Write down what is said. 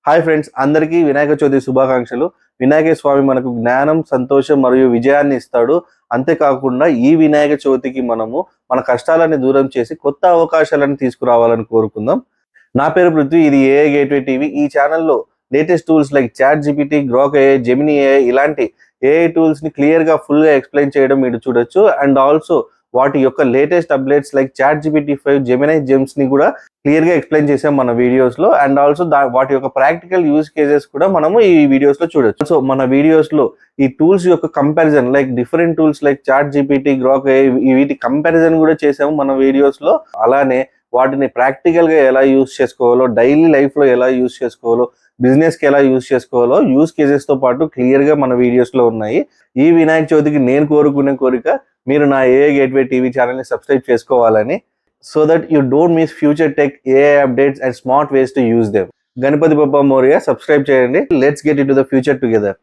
Hi friends, అందరికీ వినాయక చవితి శుభాకాంక్షలు. వినాయక స్వామి మనకు జ్ఞానం, సంతోషం మరియు విజయాన్ని ఇస్తాడు. అంతేకాకుండా ఈ వినాయక చవితికి మనము మన కష్టాలని దూరం చేసి కొత్త అవకాశాలను తీసుకురావాలని కోరుకుందాం. నా పేరు పృథ్వీ, ఇది ఏఐ గేట్వే టీవీ. ఈ ఛానల్లో latest tools like chat GPT, Grok AI, Gemini AI ఇలాంటి ఏఐ టూల్స్ని క్లియర్గా ఫుల్గా ఎక్స్ప్లెయిన్ చేయడం మీరు చూడొచ్చు. అండ్ ఆల్సో వాటి యొక్క latest updates like chat GPT 5, Gemini జెమ్స్ని కూడా క్లియర్గా ఎక్స్ప్లెయిన్ చేసాం మన వీడియోస్లో. అండ్ ఆల్సో వాటి యొక్క ప్రాక్టికల్ యూజ్ కేసెస్ కూడా మనము ఈ వీడియోస్లో చూడొచ్చు. సో మన వీడియోస్లో ఈ టూల్స్ యొక్క comparison like different tools like chat GPT, Grok AI వీటి కంపారిజన్ కూడా చేసాము మన వీడియోస్లో. అలానే వాటిని ప్రాక్టికల్గా ఎలా యూజ్ చేసుకోవాలో, డైలీ లైఫ్లో ఎలా యూజ్ చేసుకోవాలో, బిజినెస్కి ఎలా యూజ్ చేసుకోవాలో యూజ్ కేసెస్తో పాటు క్లియర్గా మన వీడియోస్లో ఉన్నాయి. ఈ వినాయక చవితికి నేను కోరుకునే కోరిక మీరు నా ఏఐ గేట్వే టీవీ ఛానల్ని సబ్స్క్రైబ్ చేసుకోవాలని, so that you don't miss future tech AI updates and smart ways to use them. Ganpati Bappa Morya. Subscribe చేయండి. Let's get into the future together.